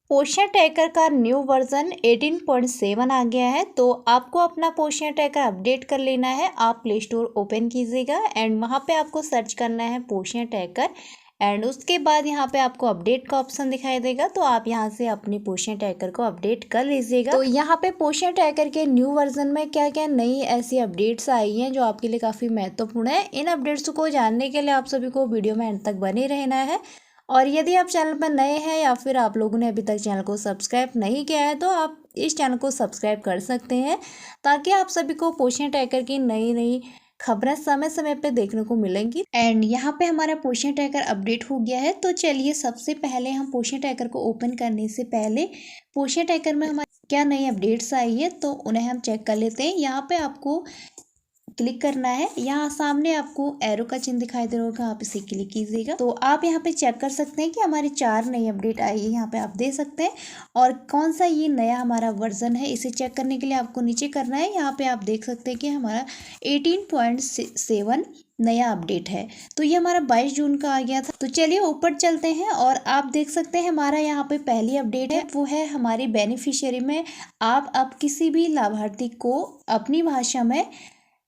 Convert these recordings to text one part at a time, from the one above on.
पोषण ट्रैकर का new version 18.7 आ गया है। तो आपको अपना पोषण ट्रैकर अपडेट कर लेना है। आप प्ले स्टोर ओपन कीजिएगा एंड वहाँ पे आपको सर्च करना है पोषण ट्रैकर एंड उसके बाद यहाँ पे आपको अपडेट का ऑप्शन दिखाई देगा। तो आप यहाँ से अपनी पोषण ट्रैकर को अपडेट कर लीजिएगा। तो यहाँ पे पोषण ट्रैकर के न्यू वर्जन में क्या क्या नई ऐसी अपडेट्स आई हैं जो आपके लिए काफ़ी महत्वपूर्ण है। इन अपडेट्स को जानने के लिए आप सभी को वीडियो में अंत तक बने रहना है। और यदि आप चैनल पर नए हैं या फिर आप लोगों ने अभी तक चैनल को सब्सक्राइब नहीं किया है तो आप इस चैनल को सब्सक्राइब कर सकते हैं ताकि आप सभी को पोषण ट्रैकर की नई नई खबरें समय समय पे देखने को मिलेंगी। एंड यहाँ पे हमारा पोषण ट्रैकर अपडेट हो गया है। तो चलिए सबसे पहले हम पोषण ट्रैकर को ओपन करने से पहले पोषण ट्रैकर में हमारी क्या नई अपडेट्स आई है तो उन्हें हम चेक कर लेते हैं। यहाँ पे आपको क्लिक करना है। यहाँ सामने आपको एरो का चिन्ह दिखाई दे रहा होगा, आप इसे क्लिक कीजिएगा। तो आप यहाँ पे चेक कर सकते हैं कि हमारी 4 नई अपडेट आई है। यहाँ पे आप देख सकते हैं और कौन सा ये नया हमारा वर्जन है इसे चेक करने के लिए आपको नीचे करना है। यहाँ पे आप देख सकते हैं कि हमारा 18.7 नया अपडेट है। तो ये हमारा 22 जून का आ गया था। तो चलिए ऊपर चलते हैं और आप देख सकते हैं हमारा यहाँ पे पहली अपडेट है वो है हमारी बेनिफिशियरी में आप अब किसी भी लाभार्थी को अपनी भाषा में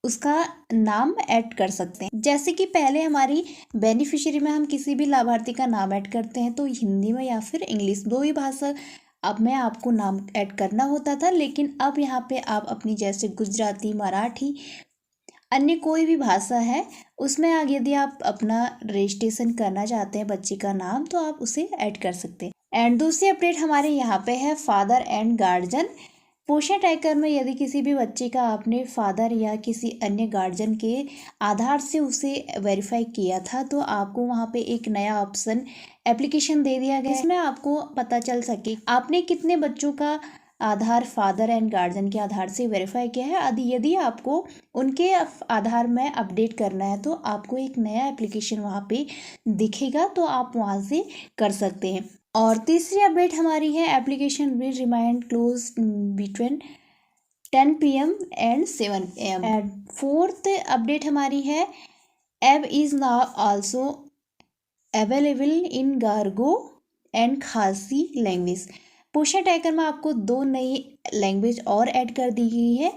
उसका नाम ऐड कर सकते हैं। जैसे कि पहले हमारी बेनिफिशियरी में हम किसी भी लाभार्थी का नाम ऐड करते हैं तो हिंदी में या फिर इंग्लिश 2 ही भाषा अब में आपको नाम ऐड करना होता था, लेकिन अब यहाँ पे आप अपनी जैसे गुजराती, मराठी, अन्य कोई भी भाषा है उसमें आगे यदि आप अपना रजिस्ट्रेशन करना चाहते हैं बच्चे का नाम तो आप उसे ऐड कर सकते हैं। एंड दूसरी अपडेट हमारे यहाँ पे है फादर एंड गार्जियन। पोषण ट्रैकर में यदि किसी भी बच्चे का आपने फादर या किसी अन्य गार्जियन के आधार से उसे वेरीफाई किया था तो आपको वहाँ पे एक नया ऑप्शन एप्लीकेशन दे दिया गया है जिसमें आपको पता चल सके आपने कितने बच्चों का आधार फादर एंड गार्जियन के आधार से वेरीफाई किया है। यदि आपको उनके आधार में अपडेट करना है तो आपको एक नया एप्लीकेशन वहाँ पे दिखेगा तो आप वहाँ से कर सकते हैं। और तीसरी अपडेट हमारी है application will remind close between 10 PM and 7 AM। And fourth update हमारी है app is now also available in Garo and Khasi language. Poshan tracker में आपको 2 नई लैंग्वेज और ऐड कर दी गई है,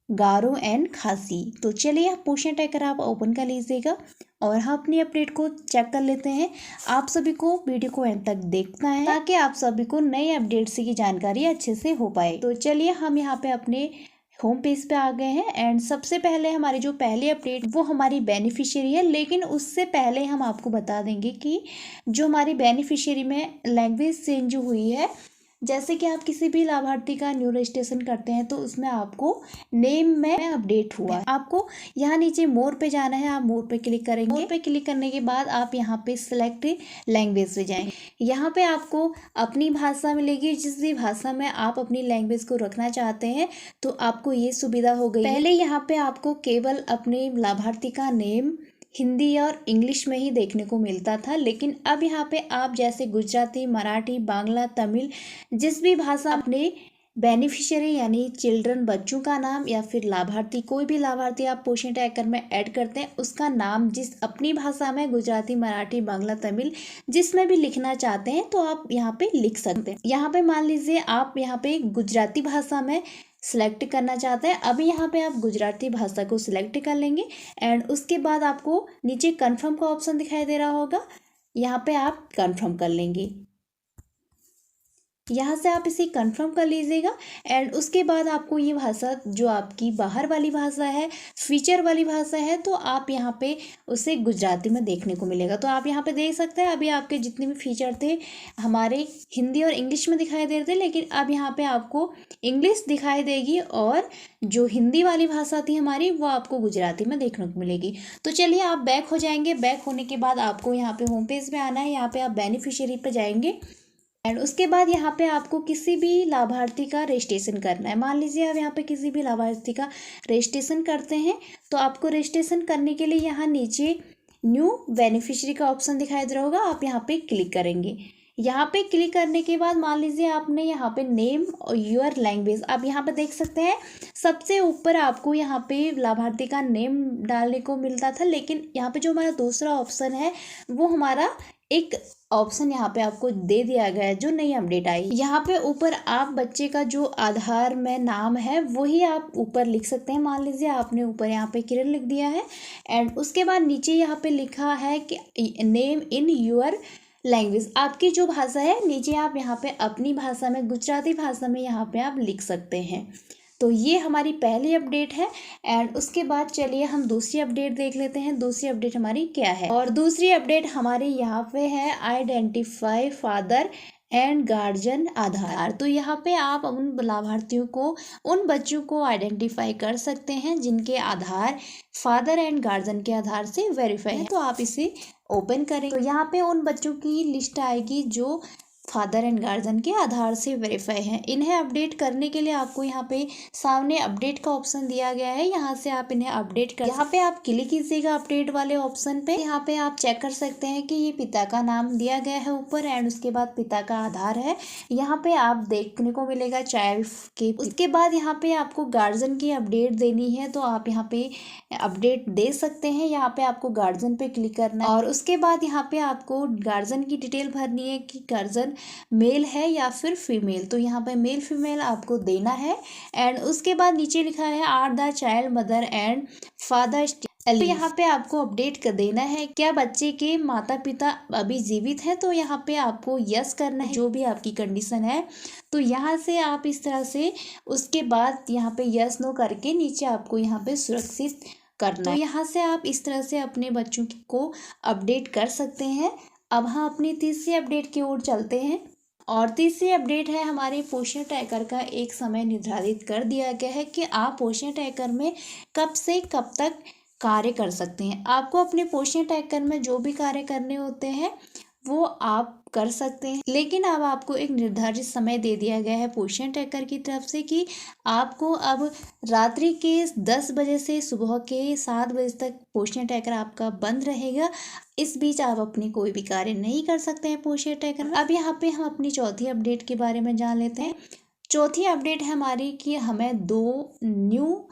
गारो एंड खासी। तो चलिए पोषण ट्रैकर आप ओपन कर लीजिएगा और हम अपनी अपडेट को चेक कर लेते हैं। आप सभी को वीडियो को एंड तक देखना है ताकि आप सभी को नए अपडेट्स की जानकारी अच्छे से हो पाए। तो चलिए हम यहाँ पे अपने होम पेज पे आ गए हैं एंड सबसे पहले हमारी जो पहली अपडेट वो हमारी बेनिफिशियरी है, लेकिन उससे पहले हम आपको बता देंगे कि जो हमारी बेनिफिशियरी में लैंग्वेज चेंज हुई है। जैसे कि आप किसी भी लाभार्थी का न्यू रजिस्ट्रेशन करते हैं तो उसमें आपको नेम में अपडेट हुआ है। आपको यहाँ नीचे मोर पे जाना है, आप मोर पे क्लिक करेंगे। मोर पे क्लिक करने के बाद आप यहाँ पे सिलेक्ट लैंग्वेज पे जाएंगे। यहाँ पे आपको अपनी भाषा मिलेगी, जिस भी भाषा में आप अपनी लैंग्वेज को रखना चाहते हैं तो आपको ये सुविधा हो गई। पहले यहाँ पे आपको केवल अपने लाभार्थी का नेम हिंदी और इंग्लिश में ही देखने को मिलता था, लेकिन अब यहाँ पे आप जैसे गुजराती, मराठी, बांग्ला, तमिल जिस भी भाषा अपने बेनिफिशियरी यानी चिल्ड्रन बच्चों का नाम या फिर लाभार्थी कोई भी लाभार्थी आप पोषण ट्रैकर में ऐड करते हैं उसका नाम जिस अपनी भाषा में गुजराती, मराठी, बांग्ला, तमिल जिसमें भी लिखना चाहते हैं तो आप यहाँ पे लिख सकते हैं। यहाँ पे मान लीजिए आप यहाँ पे गुजराती भाषा में सिलेक्ट करना चाहते हैं। अभी यहाँ पे आप गुजराती भाषा को सिलेक्ट कर लेंगे एंड उसके बाद आपको नीचे कन्फर्म का ऑप्शन दिखाई दे रहा होगा, यहाँ पे आप कन्फर्म कर लेंगे। यहाँ से आप इसे कंफर्म कर लीजिएगा एंड उसके बाद आपको ये भाषा जो आपकी बाहर वाली भाषा है, फीचर वाली भाषा है, तो आप यहाँ पे उसे गुजराती में देखने को मिलेगा। तो आप यहाँ पे देख सकते हैं अभी आपके जितने भी फीचर थे हमारे हिंदी और इंग्लिश में दिखाई दे रहे थे, लेकिन अब यहाँ पे आपको इंग्लिश दिखाई देगी और जो हिंदी वाली भाषा थी हमारी वो आपको गुजराती में देखने को मिलेगी। तो चलिए आप बैक हो जाएंगे। बैक होने के बाद आपको यहाँ पे होम पेज पे आना है। यहाँ पे आप बेनिफिशियरी पे जाएंगे एंड उसके बाद यहाँ पे आपको किसी भी लाभार्थी का रजिस्ट्रेशन करना है। मान लीजिए आप यहाँ पे किसी भी लाभार्थी का रजिस्ट्रेशन करते हैं तो आपको रजिस्ट्रेशन करने के लिए यहाँ नीचे न्यू बेनिफिशियरी का ऑप्शन दिखाई दे रहा होगा, आप यहाँ पे क्लिक करेंगे। यहाँ पे क्लिक करने के बाद मान लीजिए आपने यहाँ पे नेम और योर लैंग्वेज, आप यहाँ पे देख सकते हैं सबसे ऊपर आपको यहाँ पे लाभार्थी का नेम डालने को मिलता था, लेकिन यहाँ पे जो हमारा दूसरा ऑप्शन है वो हमारा एक ऑप्शन यहाँ पे आपको दे दिया गया है जो नई अपडेट आई। यहाँ पे ऊपर आप बच्चे का जो आधार में नाम है वही आप ऊपर लिख सकते हैं। मान लीजिए आपने ऊपर यहाँ पे किरण लिख दिया है एंड उसके बाद नीचे यहाँ पे लिखा है कि नेम इन योर लैंग्वेज, आपकी जो भाषा है नीचे आप यहाँ पे अपनी भाषा में, गुजराती भाषा में यहाँ पे आप लिख सकते हैं। तो ये हमारी पहली अपडेट है एंड उसके बाद चलिए हम दूसरी अपडेट देख लेते हैं। दूसरी अपडेट हमारी क्या है, और दूसरी अपडेट हमारी यहाँ पे है आइडेंटिफाई फादर एंड गार्जियन आधार। तो यहाँ पे आप उन लाभार्थियों को, उन बच्चों को आइडेंटिफाई कर सकते हैं जिनके आधार फादर एंड गार्जियन के आधार से वेरीफाई है। तो आप इसे ओपन करें तो यहाँ पे उन बच्चों की लिस्ट आएगी जो फादर एंड गार्जियन के आधार से वेरीफाई हैं। इन्हें अपडेट करने के लिए आपको यहाँ पे सामने अपडेट का ऑप्शन दिया गया है, यहाँ से आप इन्हें अपडेट कर, यहाँ पे आप क्लिक कीजिएगा अपडेट वाले ऑप्शन पे। यहाँ पे आप चेक कर सकते हैं कि ये पिता का नाम दिया गया है ऊपर एंड उसके बाद पिता का आधार है। यहाँ पे आप देखने को मिलेगा चाइल्ड के। उसके बाद यहाँ पे आपको गार्जियन की अपडेट देनी है तो आप यहाँ पे अपडेट दे सकते हैं। यहाँ पे आपको गार्जियन पे क्लिक करना है और उसके बाद यहाँ पे आपको गार्जियन की डिटेल भरनी है कि गार्जियन मेल है या फिर फीमेल। तो यहाँ पे मेल फीमेल आपको देना है एंड उसके बाद नीचे लिखा है are the child mother and father. तो यहाँ पे आपको अपडेट कर देना है क्या बच्चे के माता पिता अभी जीवित हैं, तो यहाँ पे आपको यस करना है जो भी आपकी कंडीशन है। तो यहाँ से आप इस तरह से, उसके बाद यहाँ पे यस नो करके नीचे आपको यहाँ पे सुरक्षित करना है। तो यहाँ से आप इस तरह से अपने बच्चों को अपडेट कर सकते हैं। अब हम अपनी तीसरी अपडेट की ओर चलते हैं और तीसरी अपडेट है हमारे पोषण ट्रैकर का एक समय निर्धारित कर दिया गया है कि आप पोषण ट्रैकर में कब से कब तक कार्य कर सकते हैं। आपको अपने पोषण ट्रैकर में जो भी कार्य करने होते हैं वो आप कर सकते हैं, लेकिन अब आपको एक निर्धारित समय दे दिया गया है पोषण ट्रैकर की तरफ से कि आपको अब रात्रि के 10 बजे से सुबह के 7 बजे तक पोषण ट्रैकर आपका बंद रहेगा। इस बीच आप अपनी कोई भी कार्य नहीं कर सकते हैं पोषण ट्रैकर में। अब यहाँ पे हम अपनी चौथी अपडेट के बारे में जान लेते हैं। चौथी अपडेट है हमारी कि हमें 2 न्यू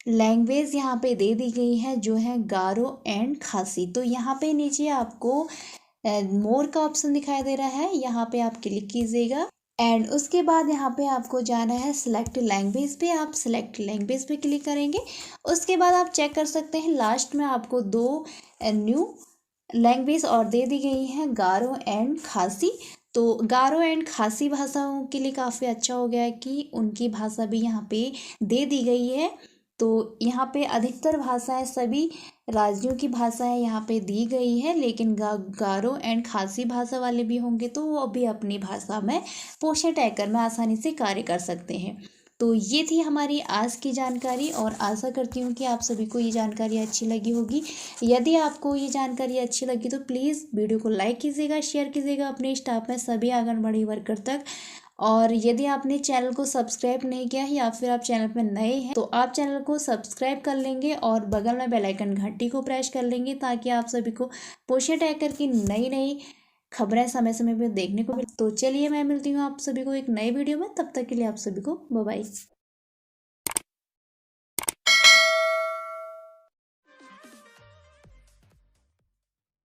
लैंग्वेज यहाँ पे दे दी गई है जो है गारो एंड खासी। तो यहाँ पे नीचे आपको मोर का ऑप्शन दिखाई दे रहा है, यहाँ पे आप क्लिक कीजिएगा एंड उसके बाद यहाँ पे आपको जाना है सिलेक्ट लैंग्वेज पे। आप सिलेक्ट लैंग्वेज पे क्लिक करेंगे। उसके बाद आप चेक कर सकते हैं लास्ट में आपको 2 न्यू लैंग्वेज और दे दी गई हैं, गारो एंड खासी। तो गारो एंड खासी भाषाओं के लिए काफ़ी अच्छा हो गया है कि उनकी भाषा भी यहाँ पे दे दी गई है। तो यहाँ पे अधिकतर भाषाएं, सभी राज्यों की भाषाएं यहाँ पे दी गई है, लेकिन गारो एंड खासी भाषा वाले भी होंगे तो वो भी अपनी भाषा में पोषण ट्रैकर में आसानी से कार्य कर सकते हैं। तो ये थी हमारी आज की जानकारी और आशा करती हूँ कि आप सभी को ये जानकारी अच्छी लगी होगी। यदि आपको ये जानकारी अच्छी लगी तो प्लीज़ वीडियो को लाइक कीजिएगा, शेयर कीजिएगा अपने स्टाफ में सभी आंगनबाड़ी वर्कर तक। और यदि आपने चैनल को सब्सक्राइब नहीं किया है या फिर आप चैनल पर नए हैं तो आप चैनल को सब्सक्राइब कर लेंगे और बगल में बेल आइकन घंटी को प्रेस कर लेंगे ताकि आप सभी को पोषण ट्रैकर की नई नई खबरें समय समय पर देखने को मिले। तो चलिए मैं मिलती हूँ आप सभी को एक नए वीडियो में, तब तक के लिए आप सभी को बाय बाय।